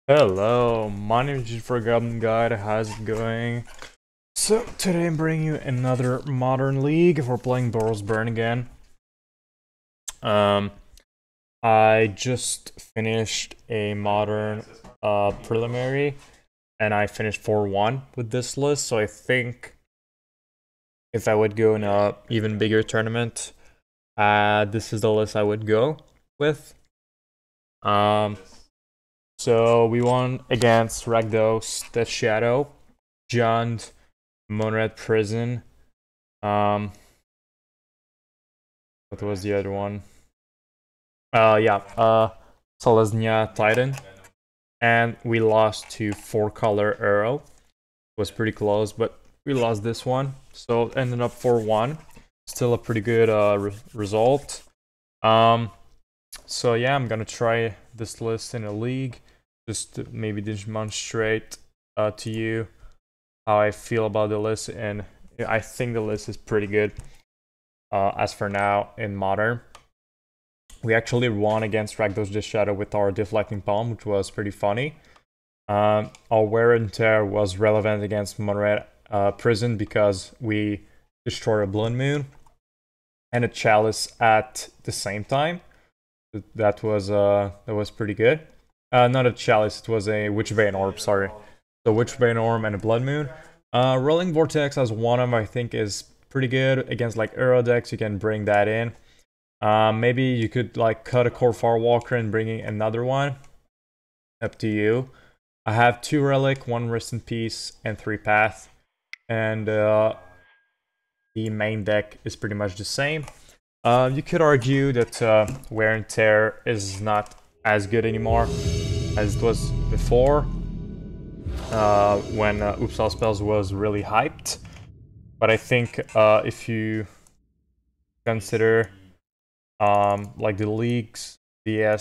Hello, my name is ggforgoblinguide. How's it going? So today I'm bringing you another modern league. We're playing Boros Burn again. I just finished a modern preliminary, and I finished 4-1 with this list. So I think if I would go in a even bigger tournament, this is the list I would go with. So we won against Rakdos, Death Shadow, Jund, Monrad Prison. What was the other one? Selesnya Titan. And we lost to 4-color Arrow. It was pretty close, but we lost this one. So it ended up 4-1. Still a pretty good result. So yeah, I'm gonna try this list in a league. Just to maybe demonstrate to you how I feel about the list, and I think the list is pretty good as for now in Modern. We actually won against Rakdos Death Shadow with our Deflecting Palm, which was pretty funny. Our Wear and Tear was relevant against Monrad Prison because we destroyed a Blood Moon and a Chalice at the same time. That was pretty good. Not a Chalice, it was a Witchbane Orb, sorry. The Witchbane Orb and a Blood Moon. Roiling Vortex as one of them, I think, is pretty good. Against like Arrow decks, you can bring that in. Maybe you could like cut a Kor Firewalker and bring in another one. Up to you. I have 2 Relic, 1 Rest in Peace, and 3 Path. And the main deck is pretty much the same. You could argue that Wear and Tear is not as good anymore as it was before, when Uppsala Spells was really hyped. But I think if you consider like the leagues, the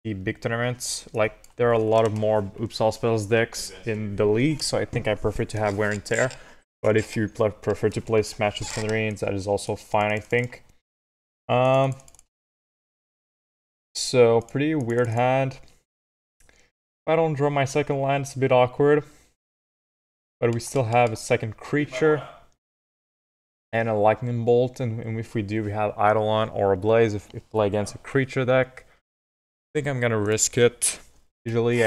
big tournaments, like there are a lot of more Uppsala Spells decks in the league, so I think I prefer to have Wear and Tear. But if you prefer to play Smash the Smithereens, that is also fine, I think. So, pretty weird hand. If I don't draw my second land, it's a bit awkward. But we still have a second creature and a Lightning Bolt. And if we do, we have Eidolon or a Blaze if we play against a creature deck. I think I'm gonna risk it. Usually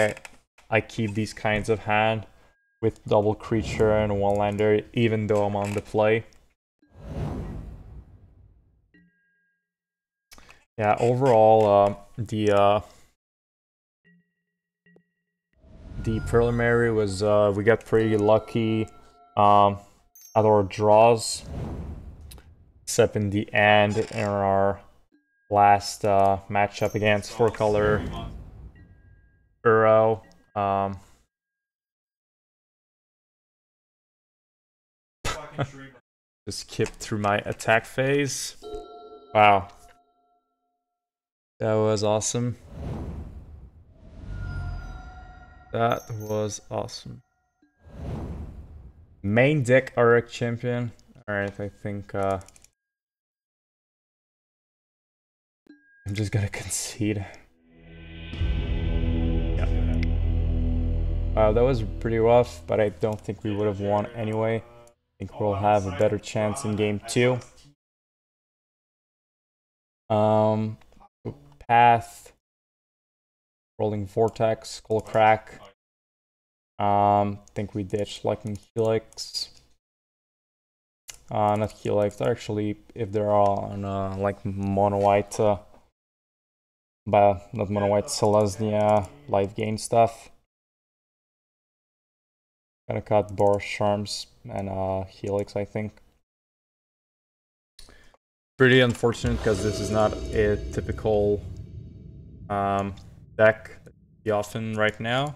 I keep these kinds of hand with double creature and one lander, even though I'm on the play. Yeah, overall, the preliminary was, we got pretty lucky at our draws, except in the end in our last matchup against 4-color Uro. Just skipped through my attack phase. Wow. That was awesome. That was awesome. Main deck Arc Champion. Alright, I think I'm just gonna concede. Yeah. That was pretty rough, but I don't think we would have won anyway. I think we'll have a better chance in game 2. Path, Roiling Vortex, Skullcrack. Think we ditched Lightning Helix. Not Helix, actually, if they're on like mono white, but not mono white, Selesnya, life gain stuff. Gonna cut Boros Charms and Helix, I think. Pretty unfortunate because this is not a typical deck often right now.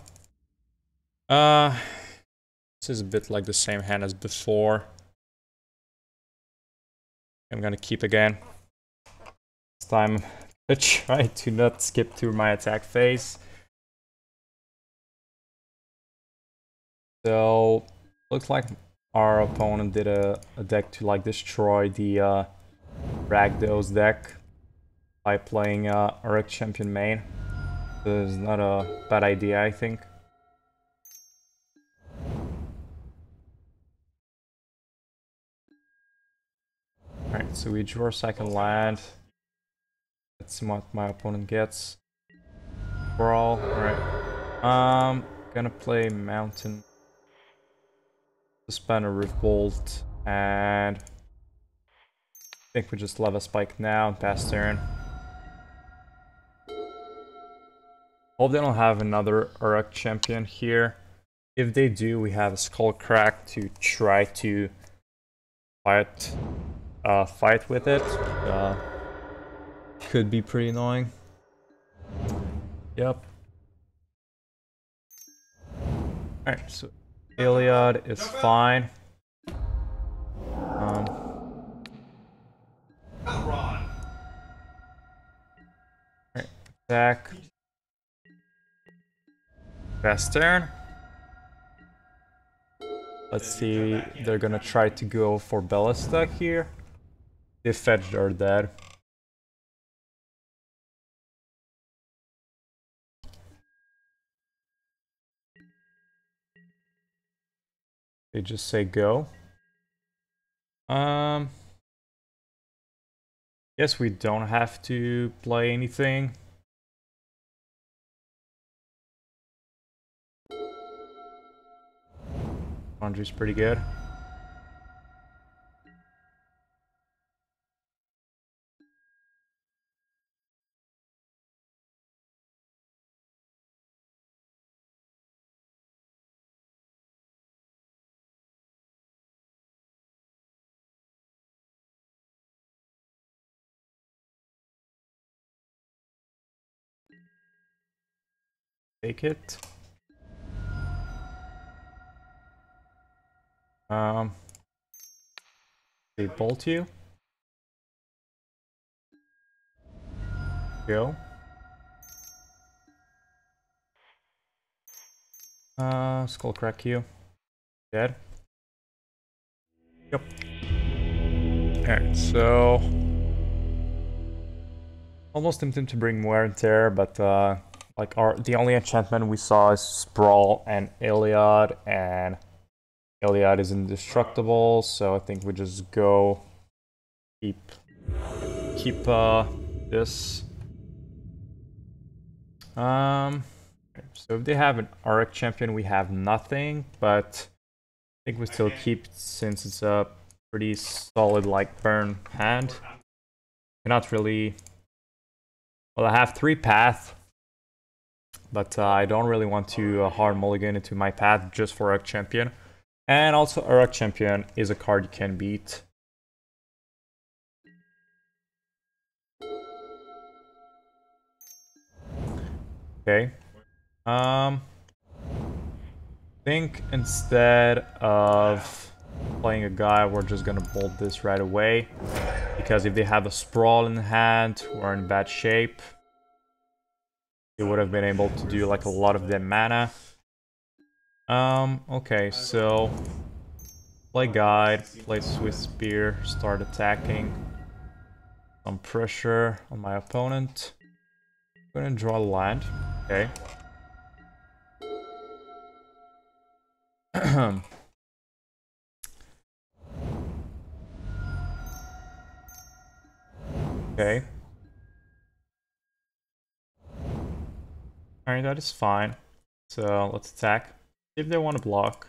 This is a bit like the same hand as before. I'm gonna keep again. This time I try to not skip through my attack phase. So looks like our opponent did a deck to like destroy the Rakdos deck by playing Arc Champion main. This is not a bad idea, I think. Alright, so we draw a second land. Let's see what my opponent gets. Brawl, alright. Gonna play Mountain. Suspend a Riftbolt, and I think we just Lava Spike now and pass turn. Hope they don't have another Uruk champion here. If they do, we have a Skullcrack to try to fight with it. Could be pretty annoying. Yep. Alright, so Iliad is fine. Alright, attack. Fast turn. Let's see, they're gonna try to go for Ballista here. They fetched are dead. They just say go. Guess we don't have to play anything. Foundry's pretty good. Take it. They bolt you. Go. Skullcrack you. Dead. Yep. Alright, so almost tempted to bring Wear and Tear, but like the only enchantment we saw is Sprawl and Iliad, and Iliad is indestructible, so I think we just go keep this. So if they have an Auric champion, we have nothing, but I think we still keep since it's a pretty solid like burn hand. Cannot really. Well, I have 3 path, but I don't really want to hard mulligan into my path just for Uruk champion. And also Uruk champion is a card you can beat. Okay. I think instead of playing a guy, we're just gonna bolt this right away. Because if they have a Sprawl in hand, we're in bad shape. They would have been able to do like a lot of their mana. Okay, so play Guide, play Swiftspear, start attacking. Some pressure on my opponent. I'm gonna draw a land. Okay. Okay. Alright, that is fine. So let's attack. See if they want to block.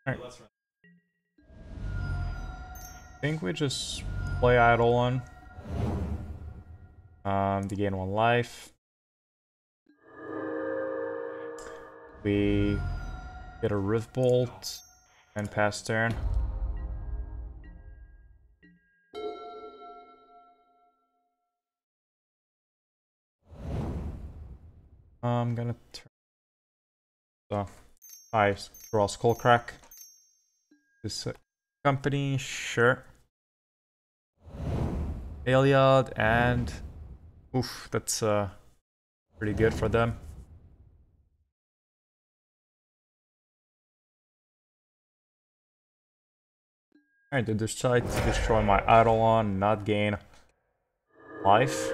Alright. I think we just play Eidolon. To gain 1 life. We get a Riftbolt and pass turn. I'm gonna turn. So I draw Skullcrack. This company, sure. Iliad and oof, that's pretty good for them. Alright, they decide to destroy my Eidolon, not gain life.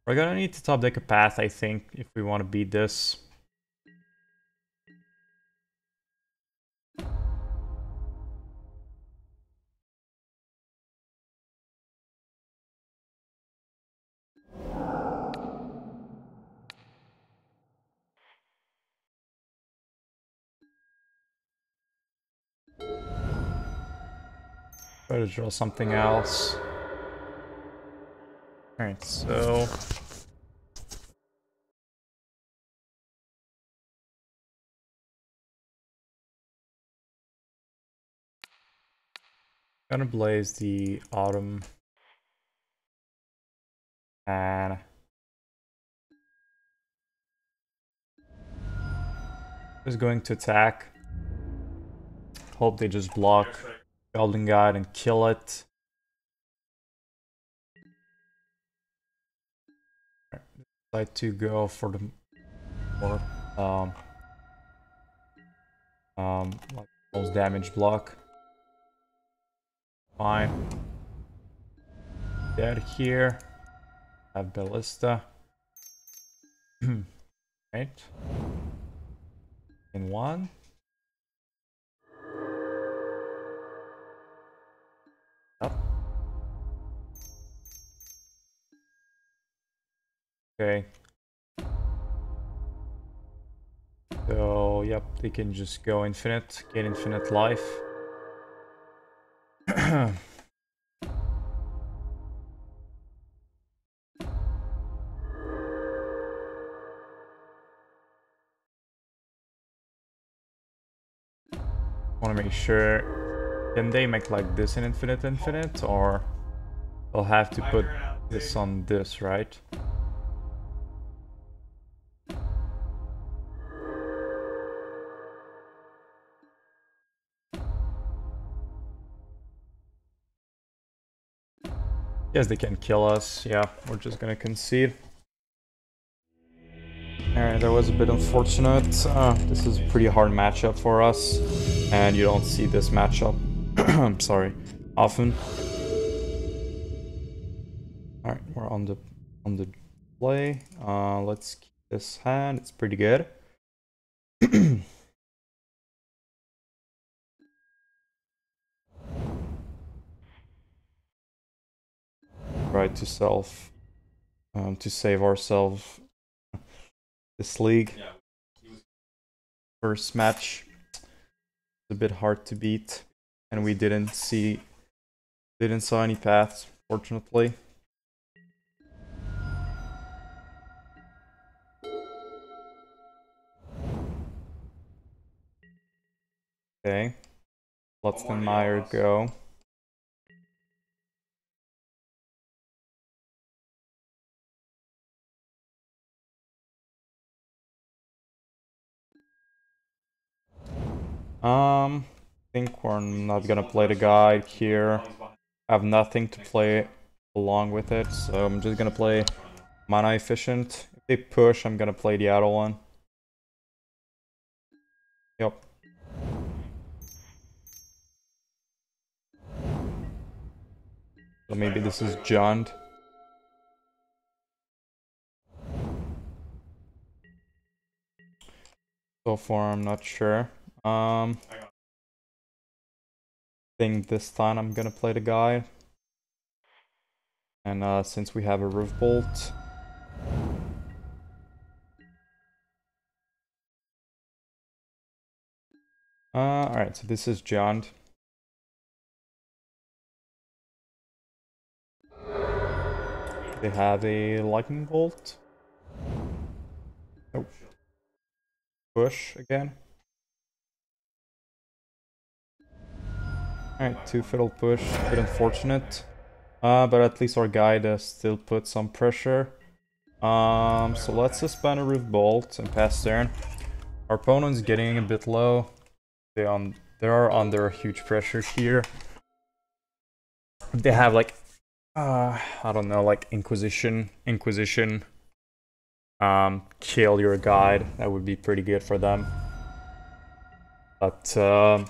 We're gonna need to top deck a path, I think, if we want to beat this. Try to draw something else. Alright, so... Gonna blaze the autumn. And... Just going to attack. Hope they just block Goblinguide and kill it. Decide to go for the more like most damage block. Fine. Dead here. Have Ballista. Right. In one. Up. Okay. So, yep, they can just go infinite, get infinite life. Want to make sure, can they make like this in infinite, or they'll have to put this on this, right? Yes, they can kill us. Yeah, we're just gonna concede. Alright, that was a bit unfortunate. This is a pretty hard matchup for us, and you don't see this matchup, I'm sorry, often. Alright, we're on the play. Let's keep this hand. It's pretty good. Try to save ourselves this league. First match, it's a bit hard to beat, and we didn't saw any paths, fortunately. Okay, let's the Meyer go. I think we're not gonna play the guide here. I have nothing to play along with it, so I'm just gonna play mana efficient. If they push, I'm gonna play the Eidolon. Yep. So maybe this is Jund. So far, I'm not sure. I think this time I'm gonna play the guy. And since we have a Roof Bolt, alright, so this is Jund. They have a Lightning Bolt. Nope. Push again. Alright, 2 Fiddle push, a bit unfortunate. But at least our guy does still put some pressure. So let's suspend a Roof Bolt and pass turn. Our opponent's getting a bit low. They are under huge pressure here. They have like, I don't know, like Inquisition kill your guide. That would be pretty good for them. But I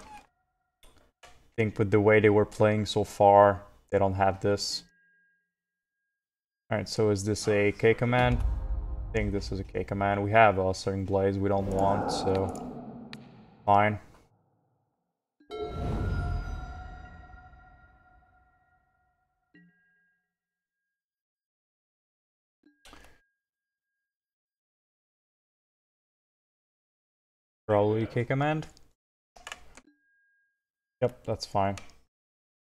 think with the way they were playing so far, they don't have this. Alright, so is this a K command? I think this is a K command. We have a Searing Blaze we don't want, so fine. Probably K command. Yep, that's fine.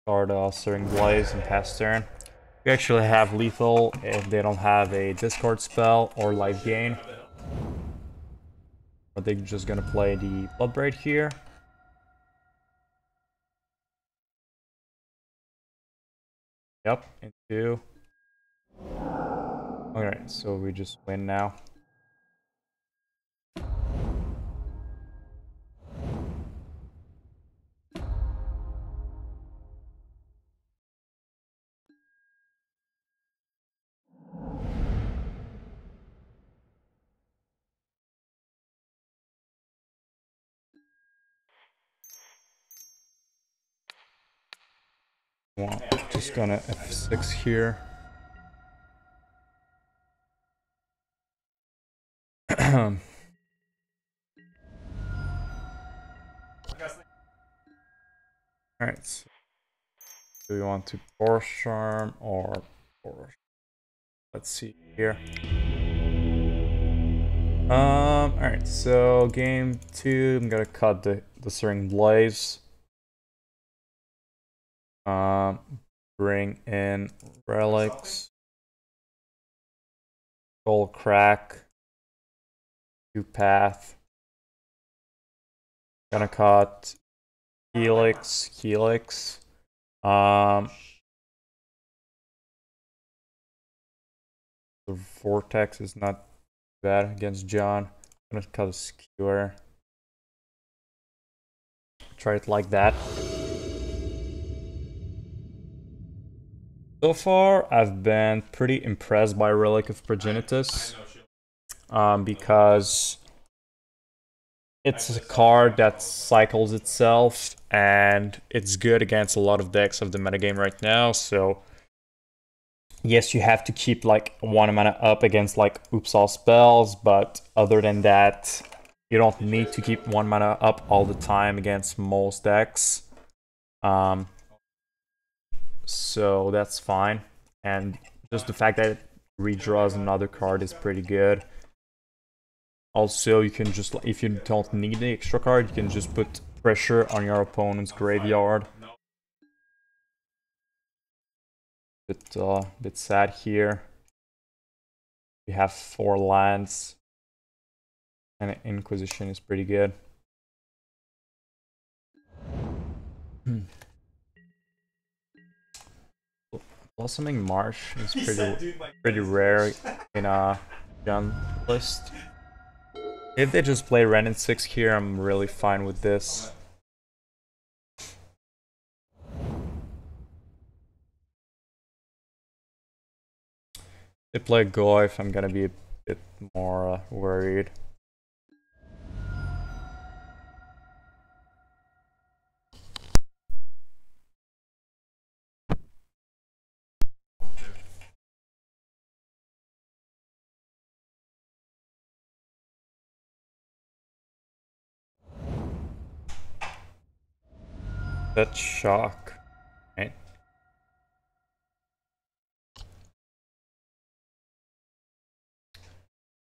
Start Searing Blaze and pass turn. We actually have lethal if they don't have a discard spell or life gain. But they're just gonna play the Bloodbraid here. Yep, into. Alright, so we just win now. Well, just gonna F6 here. Alright, so do we want to Boros Charm or Boros? Let's see here. Alright, so game 2, I'm gonna cut the Searing Blaze. Bring in relics. Skullcrack. 2-path. Gonna cut Helix. The Vortex is not bad against John. I'm gonna cut a Skewer. Try it like that. So far, I've been pretty impressed by Relic of Progenitus. Because it's a card that cycles itself and it's good against a lot of decks of the metagame right now. So yes, you have to keep like 1 mana up against like oops all spells, but other than that, you don't need to keep 1 mana up all the time against most decks. So that's fine. And just the fact that it redraws another card is pretty good. Also, you can just, if you don't need the extra card, you can just put pressure on your opponent's graveyard. Bit sad here. We have 4 lands, and Inquisition is pretty good. Blossoming Marsh is pretty rare in a gun list. If they just play Ren and 6 here, I'm really fine with this. They play Goif, I'm gonna be a bit more worried. That's shock, right?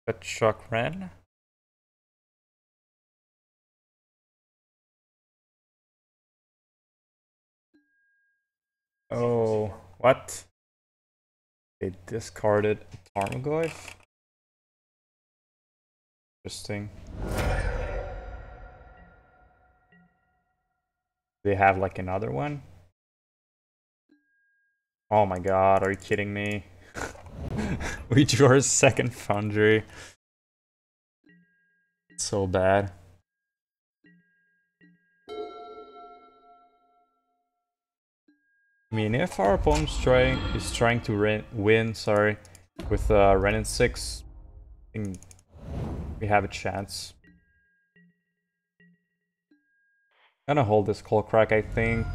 That shock Ren. Oh, what? They discarded Tarmogoyf? Interesting. They have like another one? Oh my god, are you kidding me? We drew our Sacred Foundry. So bad. I mean, if our opponent's trying to win, with Ren and 6, think we have a chance. Gonna hold this Skullcrack, I think.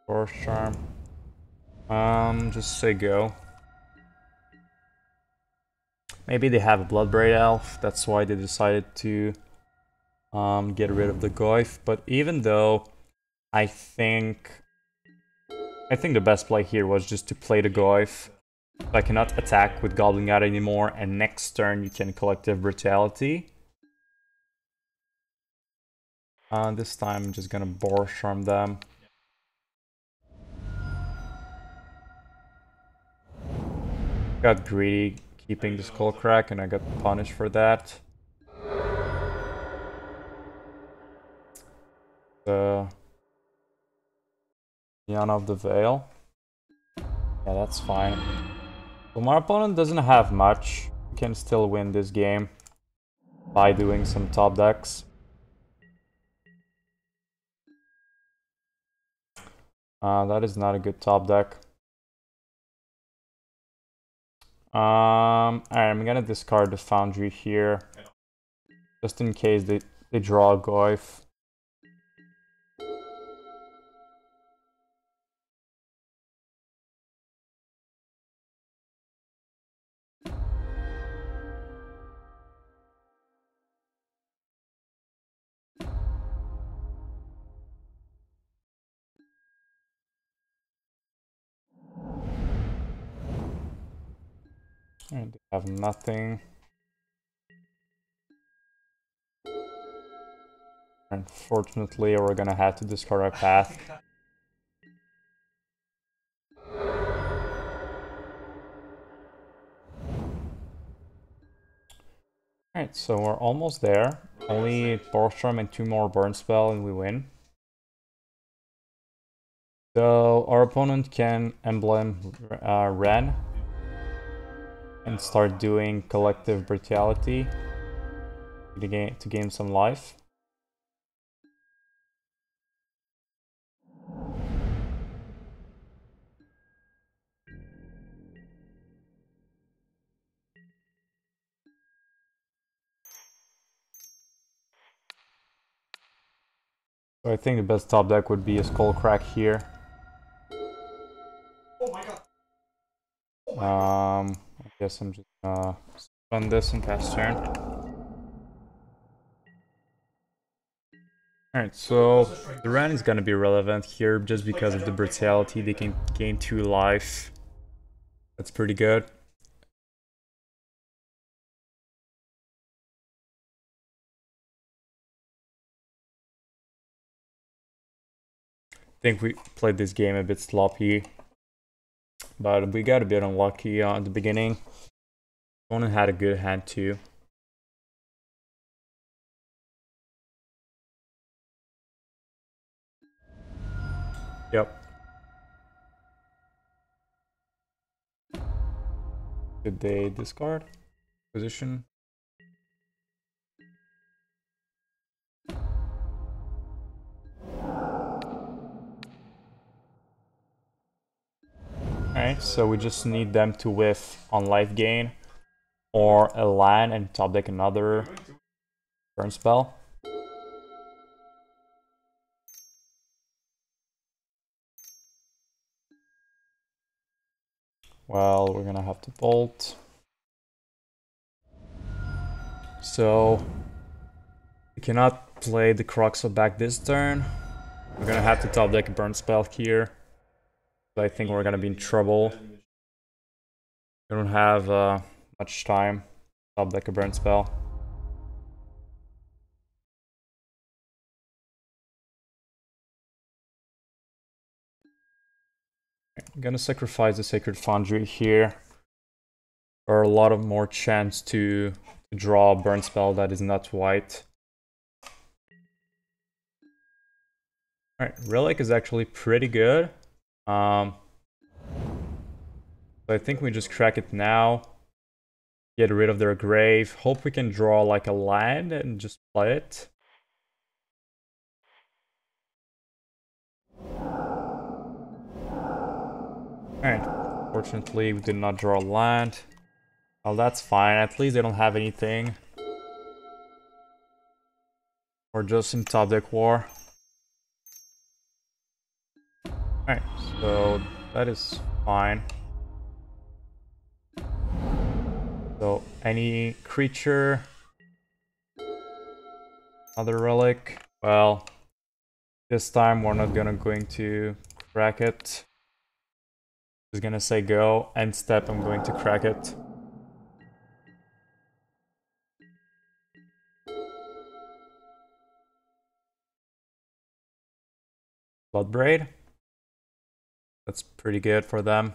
Boros Charm. Just say go. Maybe they have a Bloodbraid Elf, that's why they decided to get rid of the Goyf. But even though I think the best play here was just to play the Goyf. I cannot attack with Goblin Guide anymore, and next turn you can Collective Brutality. This time I'm just gonna Boros Charm them. Got greedy keeping the Skullcrack, and I got punished for that. The Yana of the Veil. Yeah, that's fine. So my opponent doesn't have much. We can still win this game by doing some top decks. That is not a good top deck. Alright, I'm gonna discard the Foundry here, just in case they draw a Goyf. And they have nothing. Unfortunately, we're gonna have to discard our path. Alright, so we're almost there. Only Boros Charm and 2 more burn spell and we win. So our opponent can emblem Ren and start doing Collective Brutality to gain some life. So I think the best top deck would be a Skullcrack here. Oh my god. I guess I'm just gonna run this and pass turn. Alright, so the Ren is gonna be relevant here just because of the brutality. They can gain 2 life. That's pretty good. I think we played this game a bit sloppy, but we got a bit unlucky at the beginning. Opponent had a good hand too. Yep. Did they discard position? Alright, so we just need them to whiff on life gain or a land and top deck another burn spell. Well, we're gonna have to bolt. So we cannot play the Croxo back this turn. We're gonna have to top deck a burn spell here. I think we're gonna be in trouble. We don't have much time. Top deck a burn spell. I'm gonna sacrifice the Sacred Foundry here for a lot of more chance to draw a burn spell that is not white. Alright, Relic is actually pretty good. So I think we just crack it now. Get rid of their grave. Hope we can draw like a land and just play it. Alright, fortunately we did not draw land. Well, that's fine, at least they don't have anything. Or just in top deck war. Alright, so that is fine. So, any creature, another relic, well, this time we're not going to crack it. Just gonna say go, end step, I'm going to crack it. Bloodbraid. That's pretty good for them.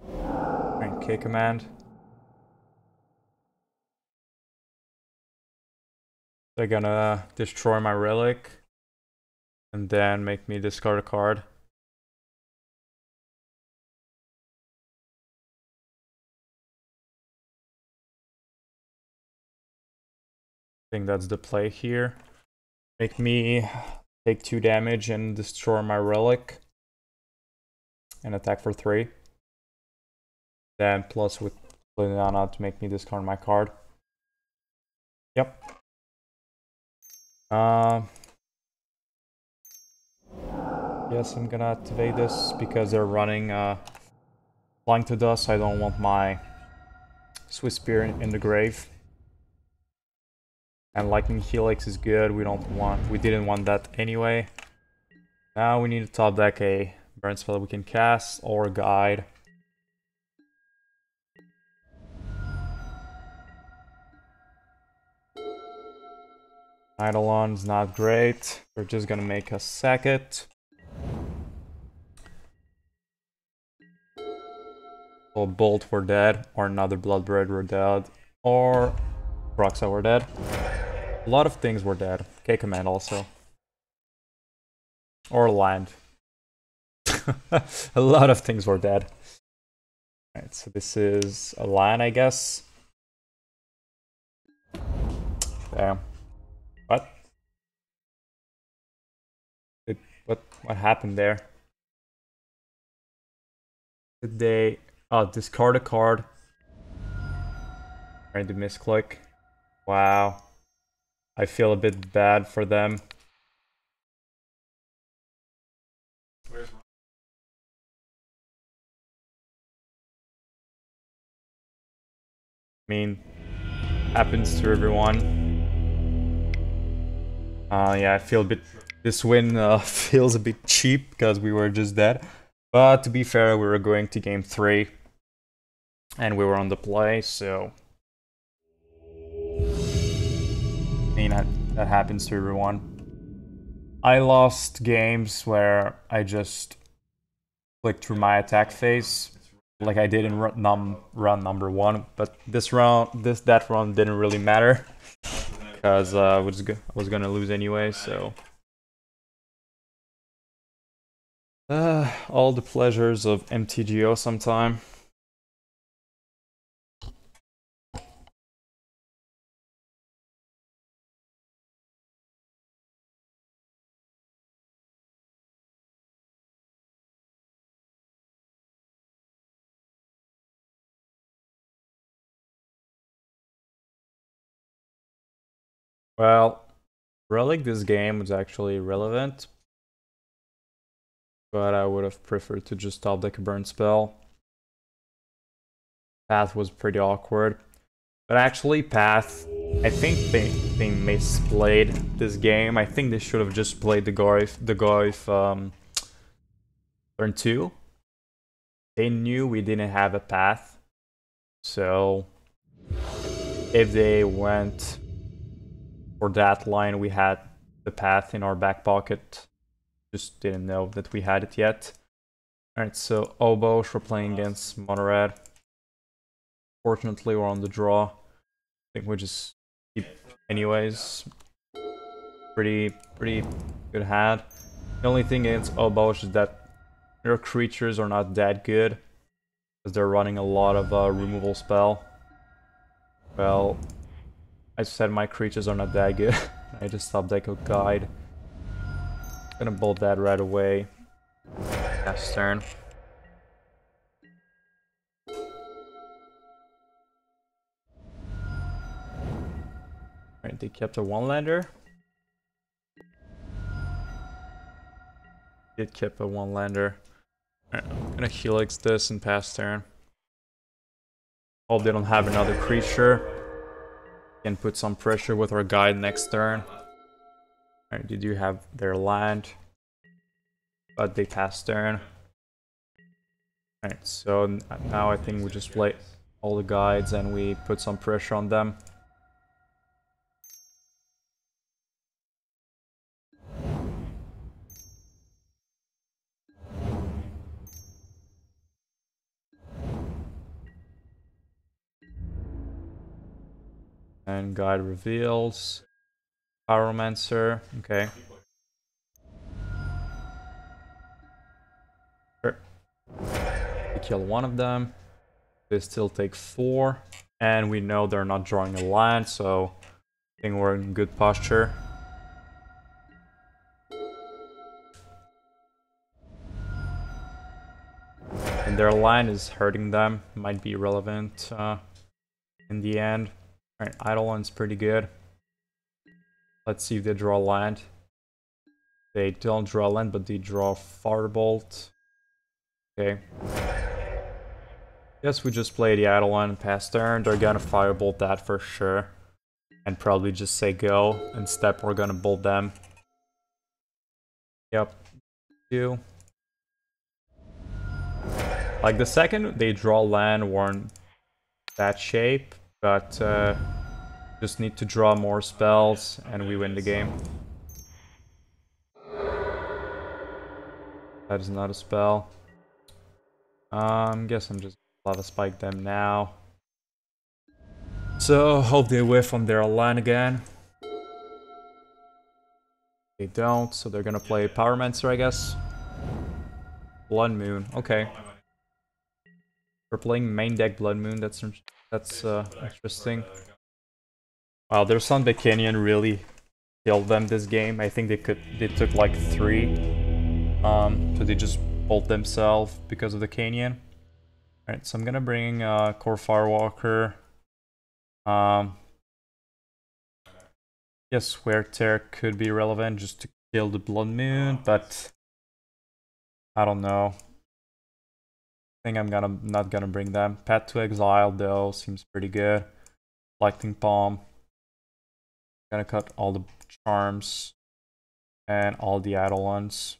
And K command. They're gonna destroy my relic and then make me discard a card. I think that's the play here. Make me take 2 damage and destroy my relic. And attack for 3. Then plus with Liliana to make me discard my card. Yep. Yes, I'm gonna activate this because they're running Flying to Dust. I don't want my Swiftspear in the grave. And Lightning Helix is good. We didn't want that anyway. Now we need to top deck a burn spell we can cast or guide. Eidolon's not great. We're just gonna make us sack it. So Bolt we're dead, or another Bloodbraid we're dead, or Roxa we're dead. A lot of things were dead. K command also. Or land. A lot of things were dead. Alright, so this is a land, I guess. Damn. What? What happened there? Did they discard a card? Trying to misclick. Wow. I feel a bit bad for them. I mean, happens to everyone. Yeah, I feel a bit. This win feels a bit cheap because we were just dead. But to be fair, we were going to game 3, and we were on the play, so. I mean, that happens to everyone. I lost games where I just clicked through my attack phase, like I did in run number 1. But that round didn't really matter because I was gonna lose anyway. So all the pleasures of mtgo sometime. Well, Relic this game was actually relevant, but I would have preferred to just top deck a burn spell. Path was pretty awkward. But actually, Path, I think they misplayed this game. I think they should have just played the Goif turn 2. They knew we didn't have a Path. So, if they went for that line, we had the Path in our back pocket. Just didn't know that we had it yet. Alright, so Obosh, we're playing against Mono Red. Fortunately, we're on the draw. I think we just keep anyways. Pretty good hand. The only thing against Obosh is that their creatures are not that good, because they're running a lot of removal spell. Well, I said my creatures are not that good. I just top deck a guide. Gonna bolt that right away. Next turn. Alright, they kept a one-lander. Did keep a one-lander. Alright, I'm gonna Helix this and pass turn. Hope they don't have another creature. Can put some pressure with our guide next turn. Alright, they do have their land, but they pass turn. Alright, so now I think we just play all the guides and we put some pressure on them. And guide reveals. Pyromancer, okay. Sure. We kill one of them. They still take 4. And we know they're not drawing a land, so I think we're in good posture. And their line is hurting them. Might be relevant in the end. Alright, Eidolon's pretty good. Let's see if they draw land. They don't draw land, but they draw Firebolt. Okay. Guess we just play the Eidolon and pass turn. They're gonna Firebolt that for sure. And probably just say go. And step, we're gonna bolt them. Yep. 2. Like the second they draw land, we're in that shape. But just need to draw more spells and we win the game. That is not a spell. Guess I'm just lava spike them now. So hope they whiff on their line again. They don't, so they're gonna play Pyromancer, I guess. Blood Moon, okay. We're playing main deck Blood Moon. That's interesting. Wow, their Sunbaked Canyon really killed them this game. I think they took like 3. So they just bolt themselves because of the Canyon. Alright, so I'm gonna bring Kor Firewalker. Yes, Wear Tear could be relevant just to kill the Blood Moon, but I don't know. I think I'm not gonna bring them. Path to Exile though seems pretty good. Deflecting Palm. Gonna cut all the charms and all the Eidolons.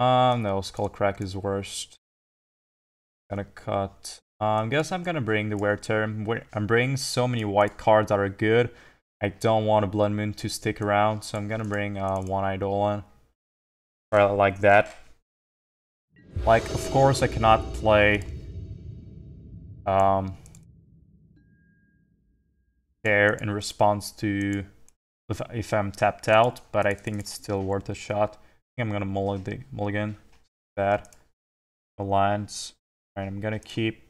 No, Skullcrack is worst. Gonna cut. Guess I'm gonna bring the Wear Tear. I'm bringing so many white cards that are good. I don't want a Blood Moon to stick around, so I'm gonna bring one Eidolon. Or like that. Like, of course, I cannot play Care in response to if I'm tapped out, but I think it's still worth a shot. I think I'm gonna mulligan that. Alliance. Alright, I'm gonna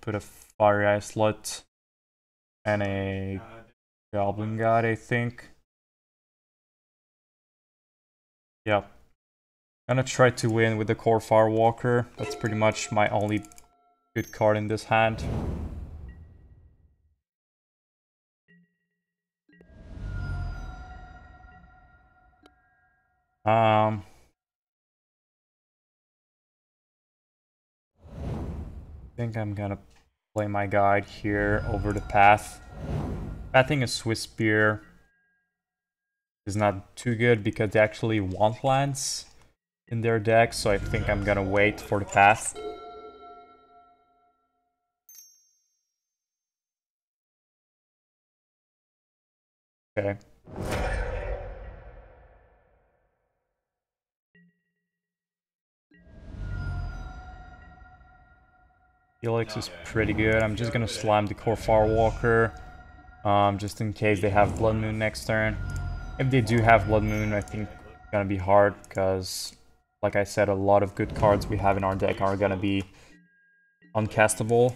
put a Fiery Islet and a Goblin God, I think. Yep. I'm gonna try to win with the Kor Firewalker. That's pretty much my only good card in this hand. I think I'm gonna play my guide here over the path. Pathing a Swiftspear is not too good because they actually want lands in their deck, so I think I'm gonna wait for the path. Okay. Helix is pretty good. I'm just gonna slam the Kor Firewalker, just in case they have Blood Moon next turn. If they do have Blood Moon, I think it's gonna be hard because, like I said, a lot of good cards we have in our deck are gonna be uncastable.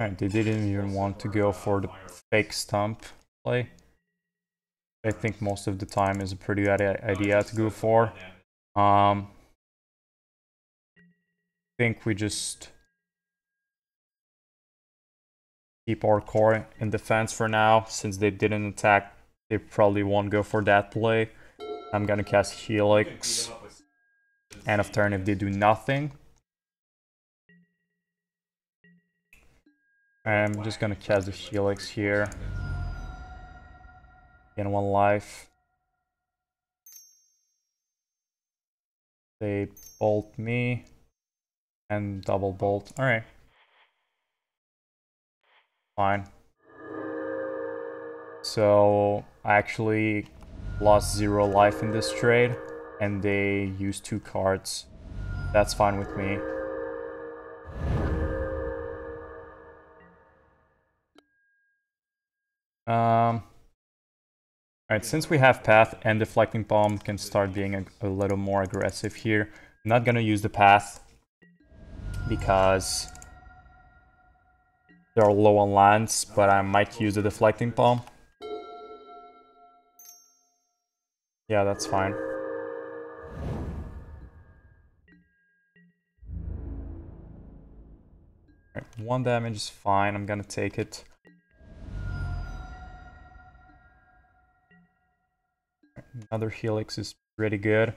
Alright, they didn't even want to go for the fake stump play. I think most of the time is a pretty good idea to go for. I think we just keep our core in defense for now. Since they didn't attack, they probably won't go for that play. I'm gonna cast Helix. End of turn if they do nothing. I'm just gonna cast the Helix here. Gain 1 life. They bolt me. And double bolt. Alright. Fine. So I actually lost 0 life in this trade. And they used 2 cards. That's fine with me. Alright, since we have Path and Deflecting Palm can start being a little more aggressive here. I'm not gonna use the Path because they're low on lands, but I might use the Deflecting Palm. Yeah, that's fine. Right, 1 damage is fine, I'm gonna take it. Another Helix is pretty good.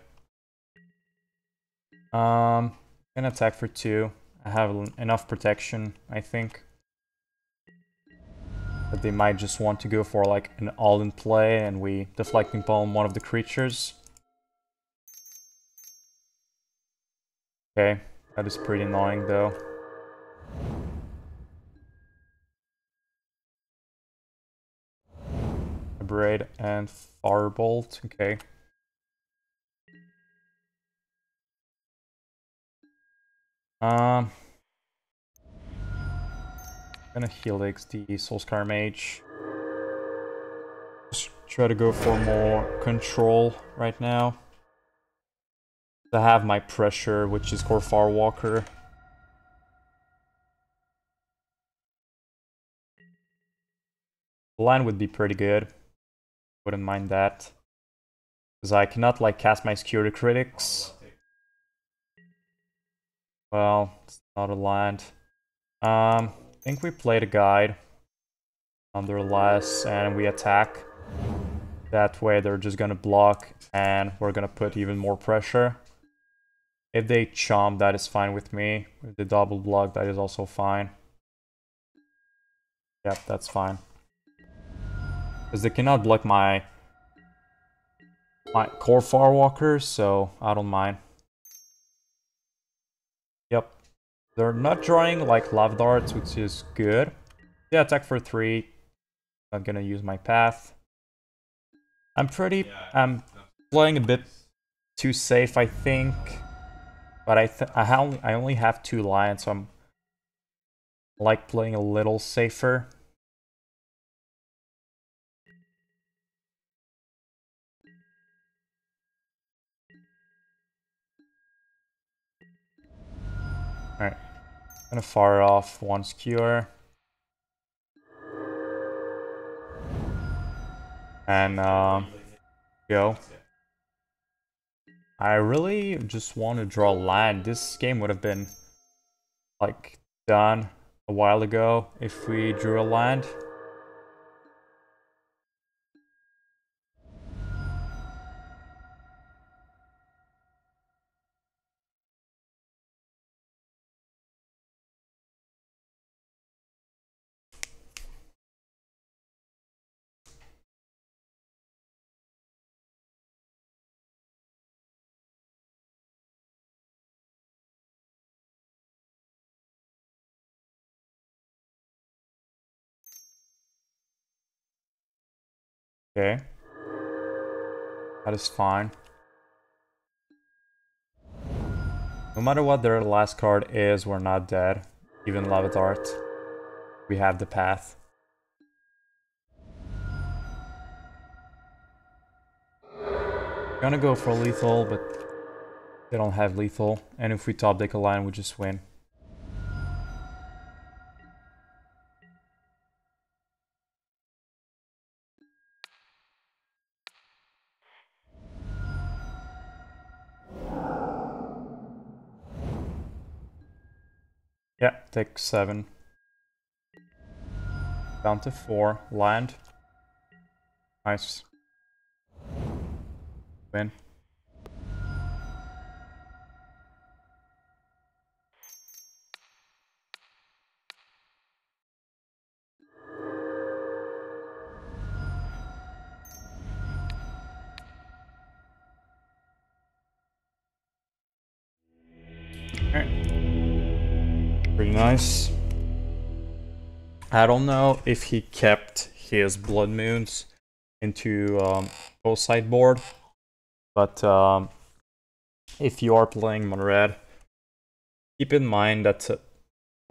Gonna attack for 2. I have enough protection, I think. But they might just want to go for like an all-in play and we Deflecting Palm one of the creatures. Okay, that is pretty annoying though. Braid and Firebolt, okay. Gonna Helix the Soulscar Mage. Just try to go for more control right now. I have my pressure, which is Kor Firewalker. Land would be pretty good. Wouldn't mind that. Because I cannot like cast my Skewer the Critics. Well, it's not a land. I think we played a guide under less and we attack. That way they're just gonna block and we're gonna put even more pressure. If they chomp, that is fine with me. If they double block, that is also fine. Yep, that's fine. Because they cannot block my Kor Firewalker, so I don't mind. Yep. They're not drawing like lava darts, which is good. Yeah, attack for 3. Not gonna use my path. I'm playing a bit too safe, I think. But I only have 2 lions, so I'm like playing a little safer. Alright. Gonna fire off 1 Skewer. And go. I really just want to draw land. This game would have been like done a while ago if we drew a land. Okay. That is fine. No matter what their last card is, we're not dead. Even Lava Dart. We have the path. Gonna go for lethal, but they don't have lethal. And if we top deck a line, we just win. Yeah, take 7. Down to 4. Land. Nice. Win. Pretty nice. I don't know if he kept his Blood Moons into both sideboard, but if you are playing Mono Red, keep in mind that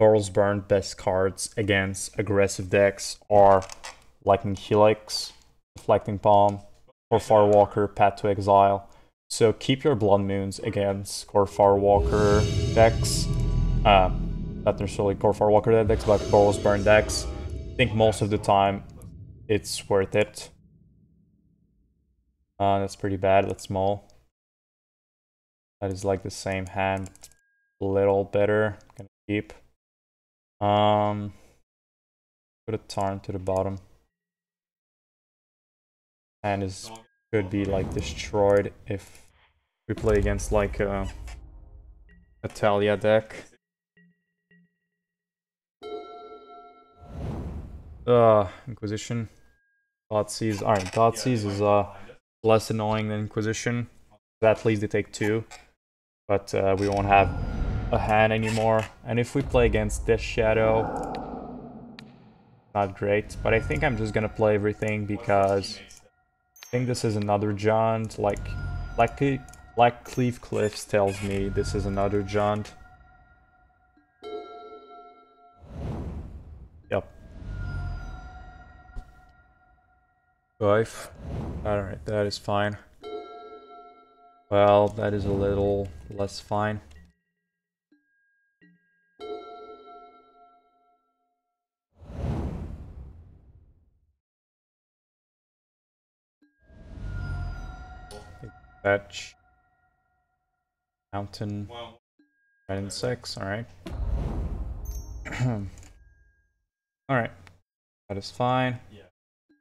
Boros Burn best cards against aggressive decks are Lightning Helix, Deflecting Palm, Kor Firewalker, Path to Exile. So keep your Blood Moons against Kor Firewalker decks. Not necessarily Kor Firewalker decks, but Boros Burn decks. I think most of the time it's worth it. That's pretty bad, that's small. That is like the same hand, a little better. Gonna keep. Put a Tarn to the bottom. And is could be like destroyed if we play against like a Talia deck. Inquisition. Thoughtseize. Alright, Thoughtseize is less annoying than Inquisition. At least they take 2. But we won't have a hand anymore. And if we play against Death Shadow, not great. But I think I'm just gonna play everything because I think this is another Jaunt. Like Cleave Cliffs tells me this is another Jaunt. Yep. 5. Alright, that is fine. Well, that is a little less fine. Fetch. Mountain. 9 and 6, alright. Alright. That is fine.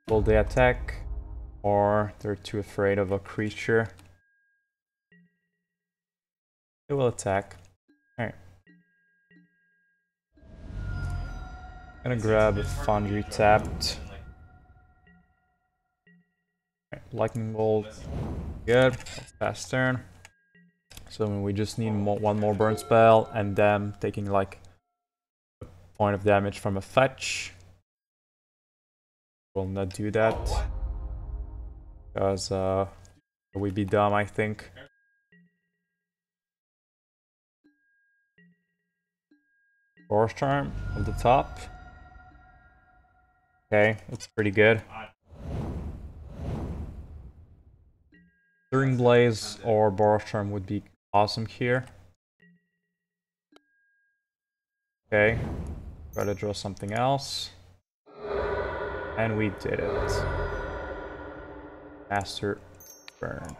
Will they attack? Or they're too afraid of a creature? They will attack. Alright. Gonna grab a Foundry tapped. Lightning Bolt. Good. Fast turn. So we just need one more burn spell and them taking like a point of damage from a fetch. We'll not do that. Because we'd be dumb, I think. Boros Charm at the top. Okay, that's pretty good. Searing Blaze or Boros Charm would be awesome here. Okay, gotta draw something else. And we did it. Master Burn.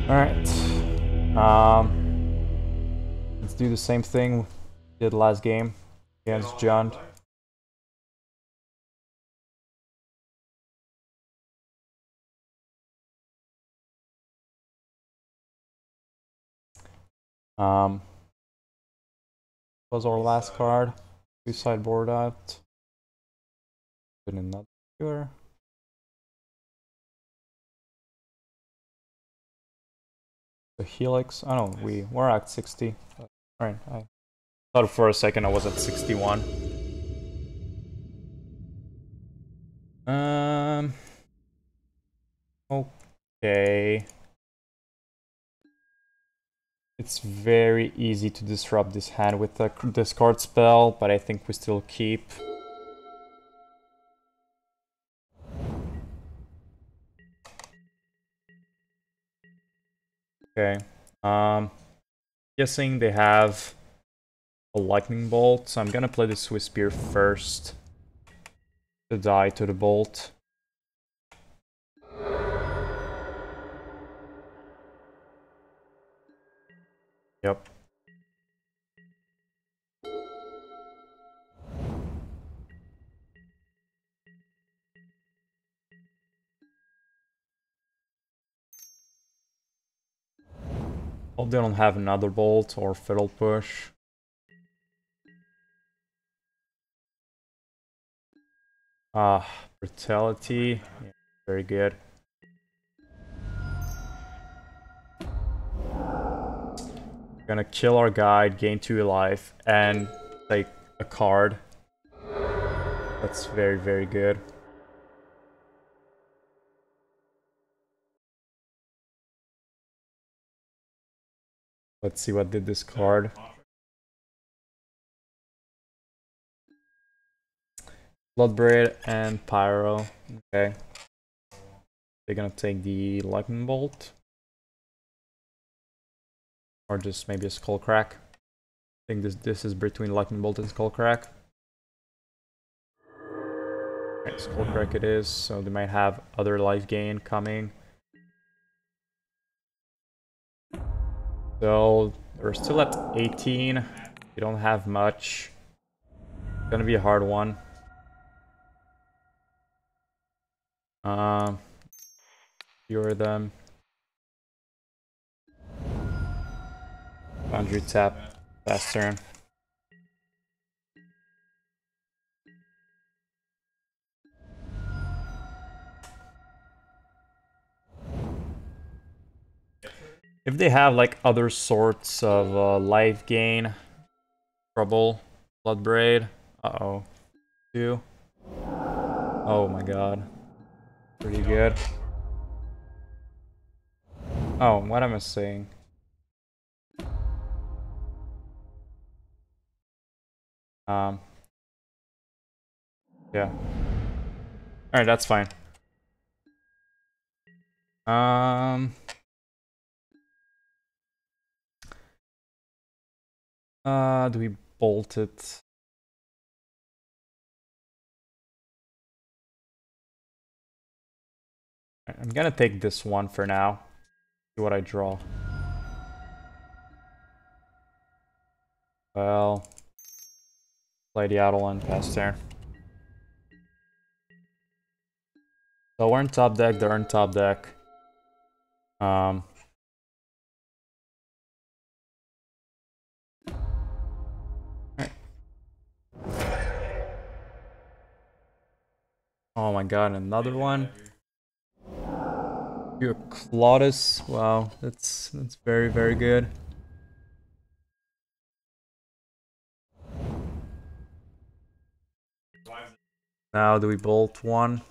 Alright. Let's do the same thing we did last game against Jaunt. Was our last card. We sideboard out. Then another Skewer. The Helix. Oh no, we're at 60. Alright, I thought for a second I was at 61. Okay. It's very easy to disrupt this hand with the discard spell, but I think we still keep. Okay. Guessing they have a Lightning Bolt, so I'm gonna play the Swiftspear first to die to the bolt. Yep. Hope they don't have another bolt or fiddle push. Brutality. Yeah, very good. Gonna kill our guide, gain 2 life, and take a card. That's very, very good. Let's see what did this card. Bloodbraid and Pyro. Okay. They're gonna take the Lightning Bolt. Or just maybe a Skullcrack. I think this is between Lightning Bolt and Skullcrack. Okay, Skullcrack it is, so they might have other life gain coming. So we're still at 18. We don't have much. It's gonna be a hard one. Cure them. Foundry tap. Last turn. If they have like other sorts of life gain, trouble, Bloodbraid. Uh-oh. 2. Oh my god. Pretty good. Oh, what am I saying? Yeah. Alright, that's fine. Do we bolt it? I'm gonna take this one for now. See what I draw. Well, play the Eidolon, pass turn. So we're in top deck, they're in top deck. Right. Oh my god, another one. You're Claudus. Wow, that's very, very good. Now do we bolt one?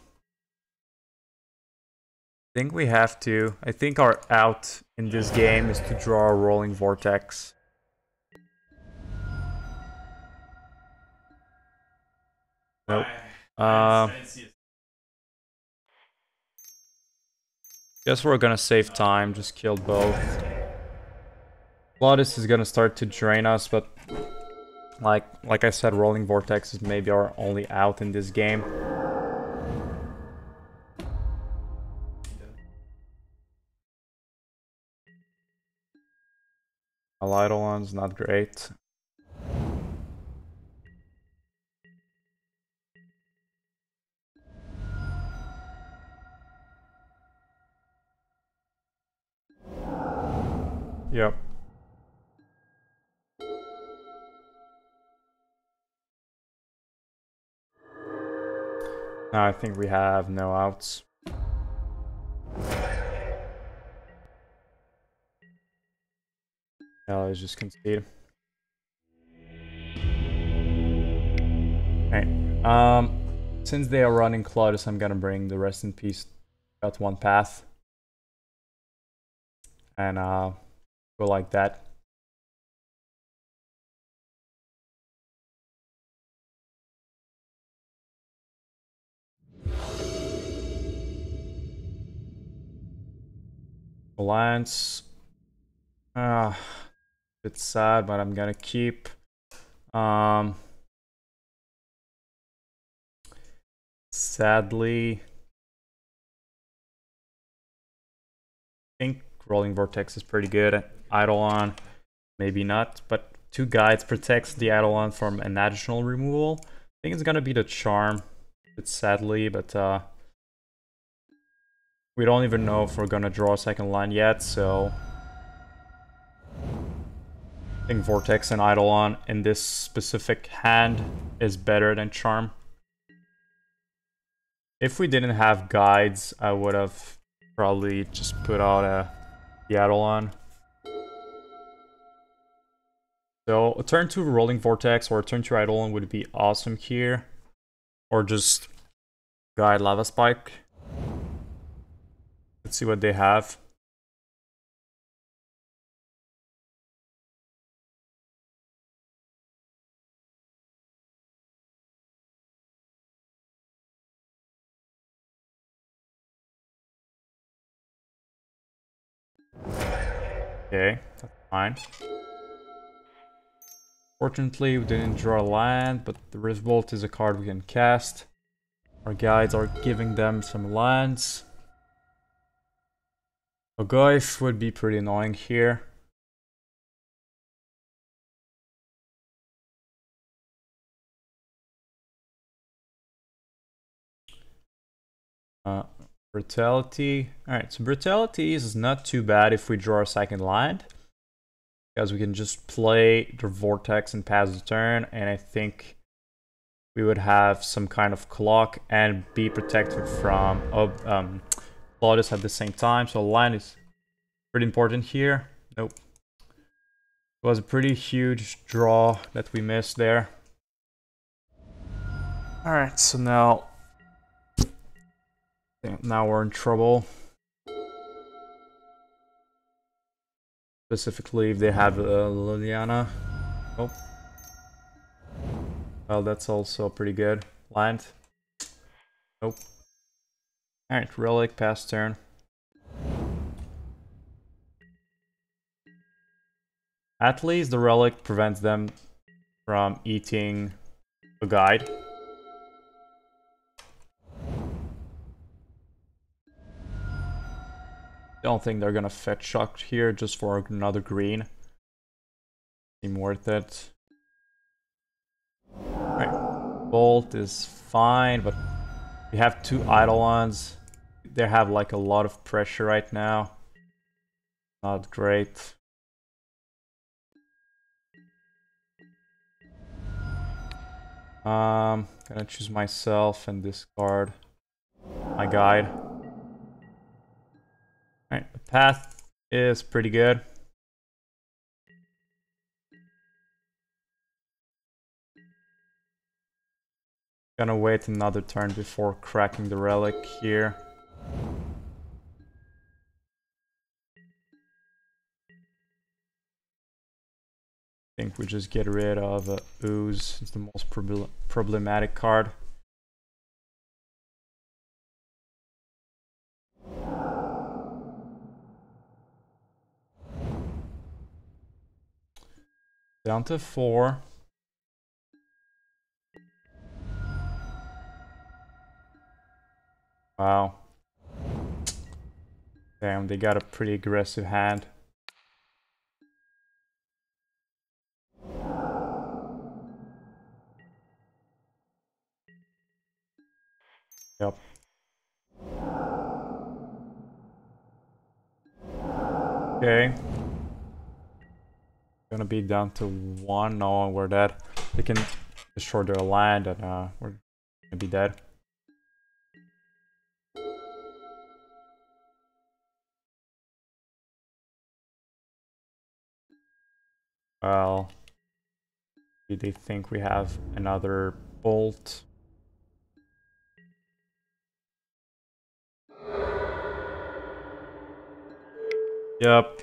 I think we have to. I think our out in this game is to draw a Roiling Vortex. Nope. Guess we're gonna save time, just kill both. Claudus is gonna start to drain us, but like I said, Roiling Vortex is maybe our only out in this game. Eidolon's not great. Yep. Now I think we have no outs. Yeah, let's just concede. Alright. Since they are running Claudus, I'm gonna bring the Rest in Peace at one path. And go like that. Alliance. Bit sad, but I'm gonna keep. Sadly, I think Roiling Vortex is pretty good. Eidolon. maybe not, but 2 guides protects the Eidolon from an additional removal. I think it's gonna be the Charm, it's sadly, but we don't even know if we're gonna draw a second line yet, so I think Vortex and Eidolon in this specific hand is better than Charm. If we didn't have guides, I would have probably just put out the Eidolon. So a turn 2 Rolling Vortex or a turn 2 Eidolon would be awesome here. Or just Guide Lava Spike. Let's see what they have. Okay, that's fine. Fortunately, we didn't draw a land, but the Revolt is a card we can cast. Our guides are giving them some lands. A Goif would be pretty annoying here. Brutality. Alright, so Brutality is not too bad if we draw a second land. Because we can just play the Vortex and pass the turn, and I think we would have some kind of clock and be protected from Claudius at the same time. So land is pretty important here. Nope. It was a pretty huge draw that we missed there. Alright, so now we're in trouble. Specifically if they have Liliana. Oh. Well, that's also pretty good. Land. Nope. Alright, Relic, pass turn. At least the Relic prevents them from eating a guide. Don't think they're gonna fetch shock here just for another green. Seem worth it. Alright, Bolt is fine, but we have 2 Eidolons. They have like a lot of pressure right now. Not great. Gonna choose myself and discard my guide. Alright, the path is pretty good. Gonna wait another turn before cracking the Relic here. I think we just get rid of Ooze. It's the most problematic card. Down to 4. Wow. Damn, they got a pretty aggressive hand. Yep. Okay. Gonna be down to 1. No, we're dead. They can destroy their land and we're gonna be dead. Well, do they think we have another Bolt? Yep.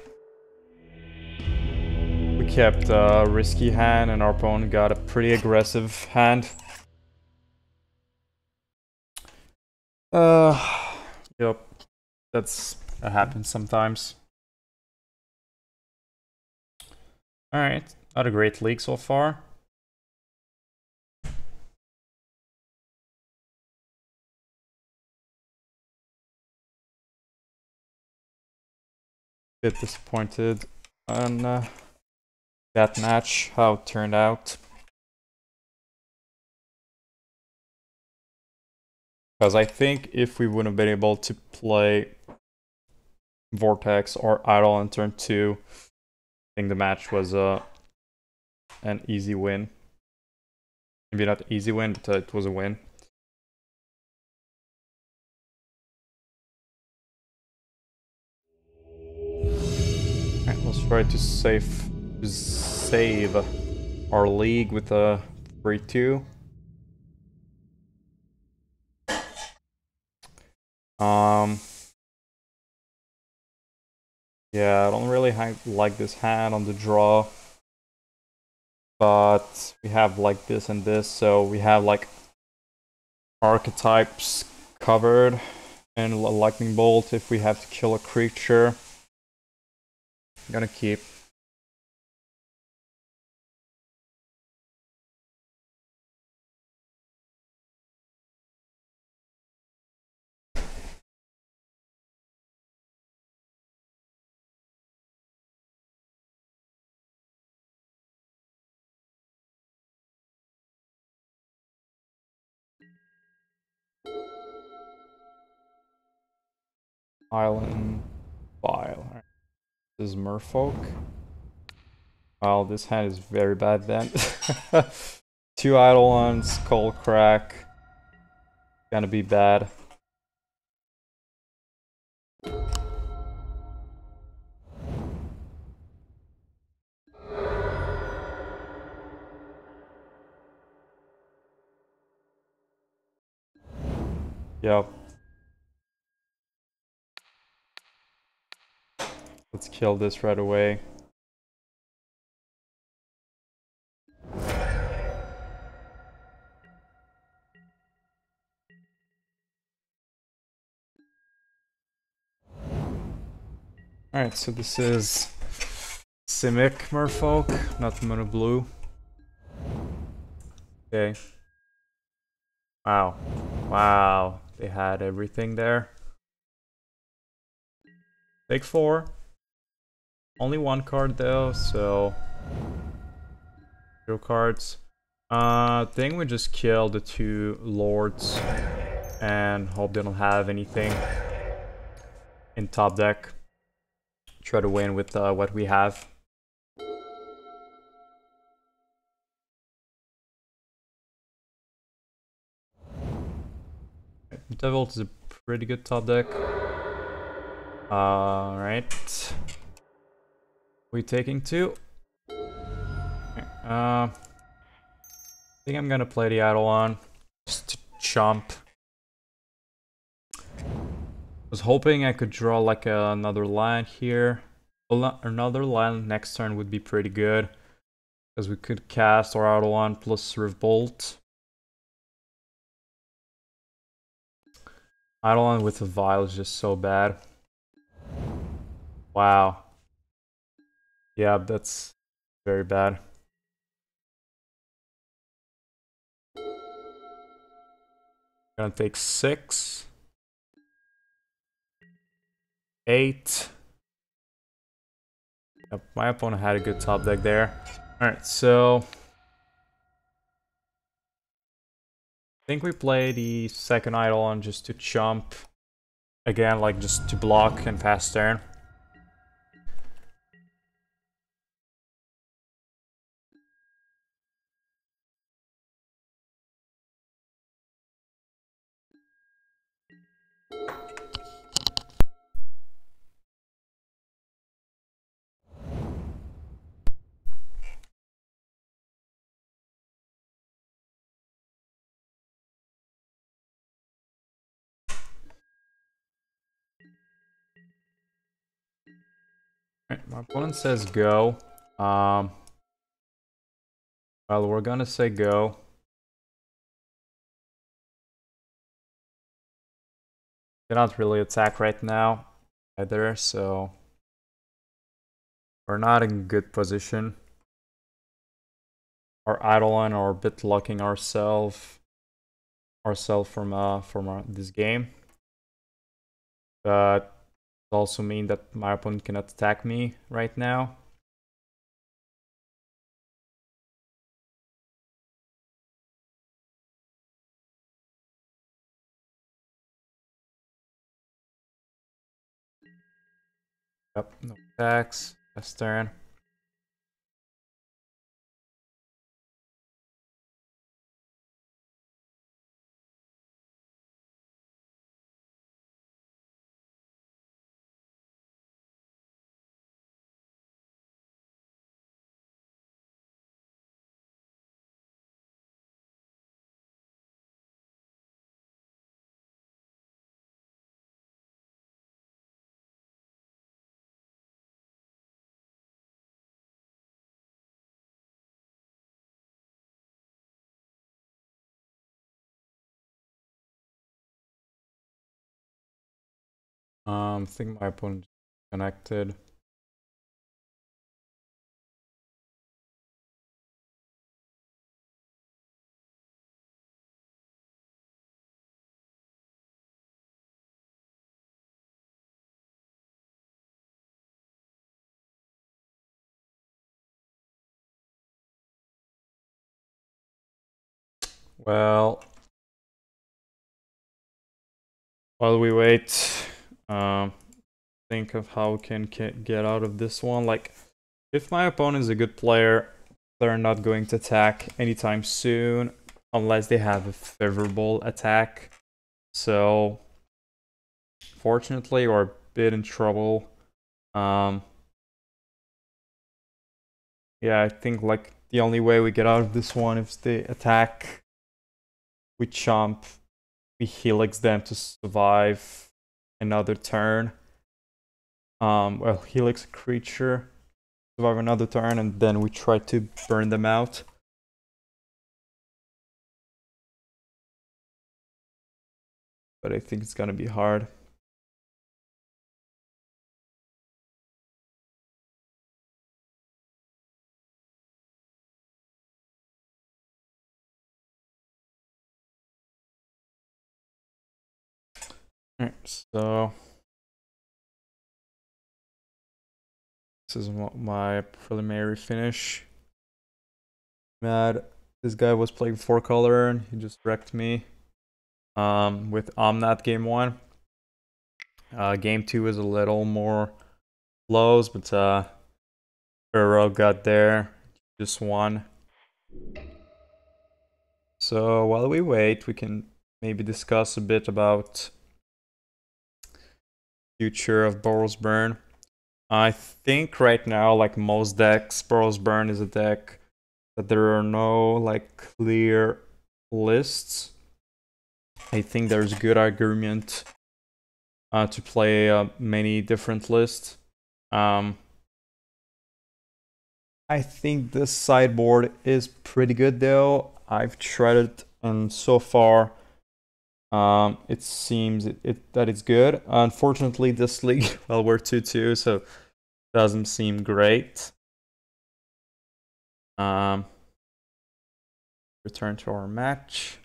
We kept a risky hand and our opponent got a pretty aggressive hand. Yep. That happens sometimes. Alright, not a great league so far. Bit disappointed on that match, how it turned out. Because I think if we wouldn't have been able to play Vortex or Eidolon on turn 2, I think the match was an easy win. Maybe not easy win, but it was a win. Alright, let's try to save our league with a 3-2. Yeah, I don't really like this hand on the draw. But we have like this and this, so we have like archetypes covered and a lightning bolt if we have to kill a creature. I'm gonna keep. Island File. Right. This is Merfolk. Well, this hand is very bad then. 2 Eidolons, Skullcrack. Gonna be bad. Yep. Let's kill this right away. Alright, so this is Simic Merfolk, not Mono Blue. Okay. Wow. Wow. They had everything there. Take 4. Only 1 card though, so 0 cards. I think we just kill the 2 lords and hope they don't have anything in top deck. Try to win with what we have. Devil is a pretty good top deck. Alright. We taking 2. I think I'm gonna play the Eidolon just to chomp. Was hoping I could draw like another land here. Another land next turn would be pretty good, because we could cast our Eidolon plus Revolt. Eidolon with a Vial is just so bad. Wow. Yeah, that's very bad. Gonna take 6. 8. Yep, my opponent had a good top deck there. Alright, so I think we play the second Eidolon just to chomp. Again, like just to block and pass turn. Right, my opponent says go. Well, we're gonna say go. Cannot really attack right now either, so we're not in good position. Our Eidolon are a bit locking ourselves from this game. But it also means that my opponent cannot attack me right now. Yep, no attacks. Last turn. I think my opponent connected. Well, while we wait, think of how we can get out of this one. Like, if my opponent is a good player, they're not going to attack anytime soon unless they have a favorable attack. So, fortunately, we're a bit in trouble. Yeah, I think like the only way we get out of this one is they attack, we chomp, we helix them to survive another turn. Well, helix a creature, survive another turn, and then we try to burn them out. But I think it's gonna be hard. Alright, so this is my preliminary finish. Mad, this guy was playing 4-color and he just wrecked me with Omnat game 1. Game 2 is a little more close, but Revel got there, just won. So while we wait, we can maybe discuss a bit about future of Boros Burn. I think right now, like most decks, Boros Burn is a deck that there are no like clear lists. I think there's good argument to play many different lists. I think this sideboard is pretty good though. I've tried it and so far it seems that it's good. Unfortunately, this league, well, we're 2-2, so it doesn't seem great. Return to our match.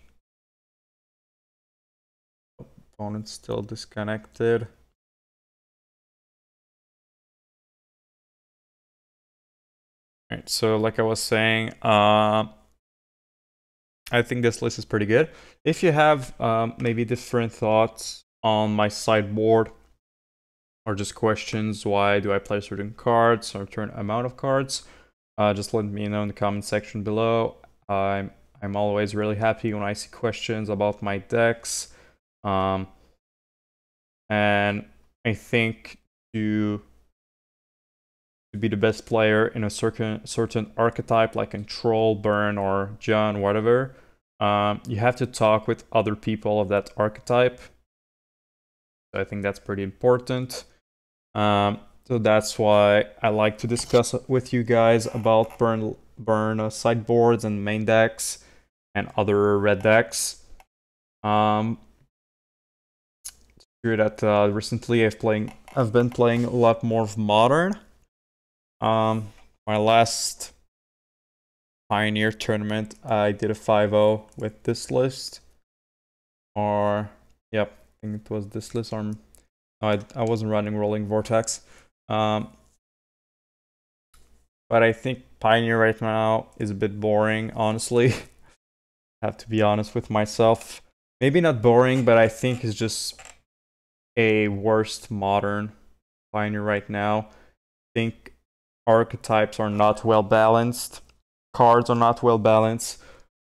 Opponent's still disconnected. Alright, so like I was saying, I think this list is pretty good. If you have maybe different thoughts on my sideboard or just questions, why do I play certain cards or certain amount of cards, just let me know in the comment section below. I'm always really happy when I see questions about my decks. And I think to be the best player in a certain archetype, like in Troll, Burn, or John, whatever, you have to talk with other people of that archetype. So I think that's pretty important. So that's why I like to discuss with you guys about burn sideboards and main decks and other red decks. It's true that recently I've been playing a lot more of Modern. My last Pioneer tournament, I did a 5-0 with this list. Or, yep, I think it was this list. Or, no, I wasn't running Roiling Vortex. But I think Pioneer right now is a bit boring, honestly. I have to be honest with myself. Maybe not boring, but I think it's just a worst Modern. Pioneer right now. I think archetypes are not well balanced. Cards are not well balanced.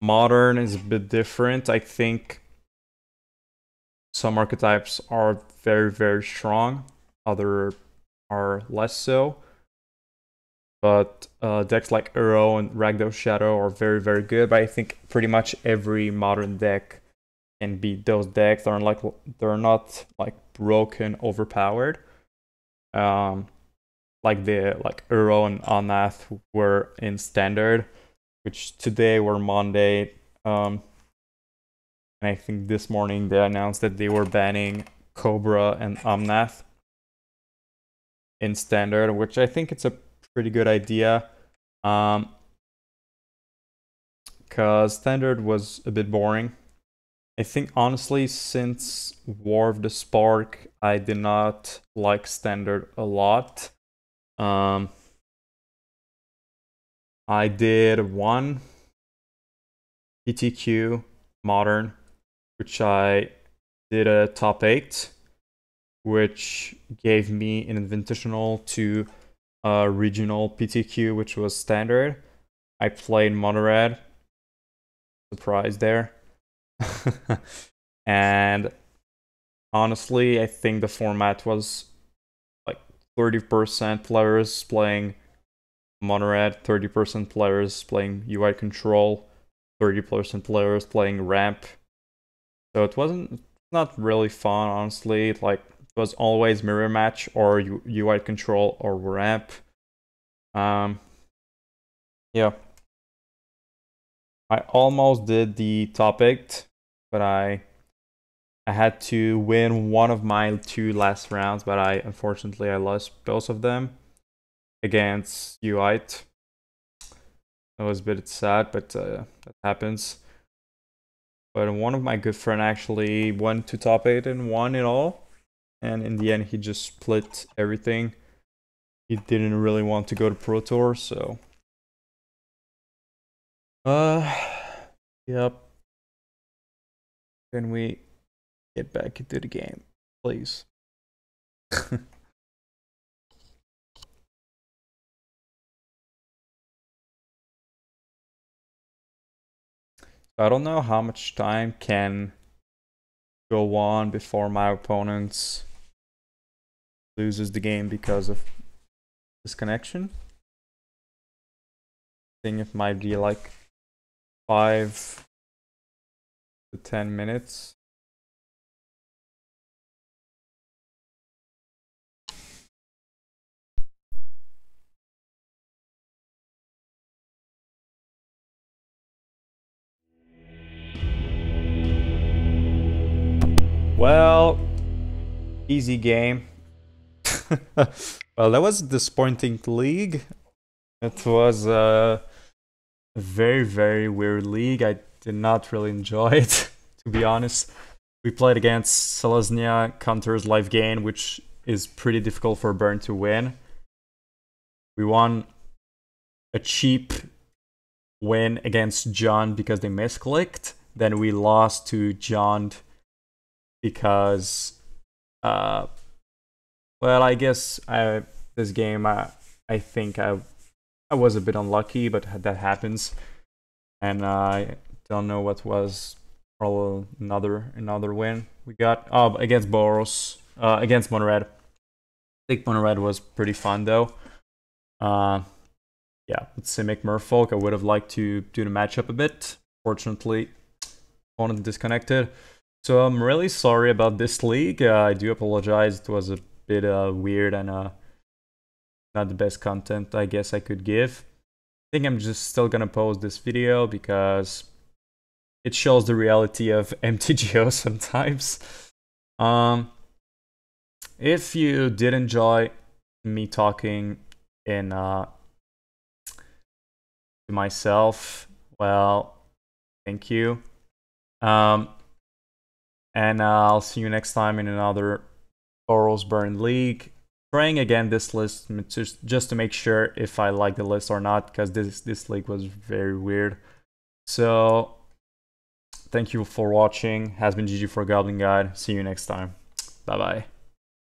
Modern is a bit different. I think some archetypes are very, very strong. Other are less so. But decks like Uro and Ragdoll Shadow are very, very good. But I think pretty much every modern deck can beat those decks. They're not like broken, overpowered. Like Uro and Anath were in Standard, which today were Monday. And I think this morning they announced that they were banning Cobra and Omnath in Standard, which I think it's a pretty good idea. Because Standard was a bit boring. I think honestly, since War of the Spark, I did not like Standard a lot. I did one PTQ Modern, which I did a top 8, which gave me an invitational to a regional PTQ, which was Standard. I played Mono Red. Surprise there. And honestly, I think the format was like 30% players playing Mono Red, 30% players playing UI control, 30% players playing ramp. So it wasn't not really fun, honestly. Like it was always mirror match or UI control or ramp. Yeah. I almost did the top 8, but I had to win one of my 2 last rounds, but unfortunately I lost both of them against UIT. That was a bit sad, but that happens. But one of my good friend actually went to top 8 and won it all. And in the end, he just split everything. He didn't really want to go to Pro Tour, so... Yep. Can we get back into the game, please? I don't know how much time can go on before my opponent loses the game because of disconnection. I think it might be like 5 to 10 minutes. Well, easy game. Well, that was a disappointing league. It was a very, very weird league. I did not really enjoy it, to be honest. We played against Selesnya, counters life gain, which is pretty difficult for Burn to win. We won a cheap win against John because they misclicked. Then we lost to John because, well, I guess this game, I think I was a bit unlucky, but that happens. And I don't know what was probably another win we got. Oh, against Boros, against Mono Red. I think Mono Red was pretty fun though. Yeah, with Simic Merfolk, I would have liked to do the matchup a bit. Fortunately, opponent disconnected. So I'm really sorry about this league. I do apologize. It was a bit weird and not the best content I guess I could give. I think I'm just still gonna post this video because it shows the reality of mtgo sometimes. If you did enjoy me talking in to myself, well, thank you. And I'll see you next time in another Boros Burn League. Trying again this list just to make sure if I like the list or not, because this league was very weird. So thank you for watching. Has been ggforgoblinguide. See you next time. Bye bye.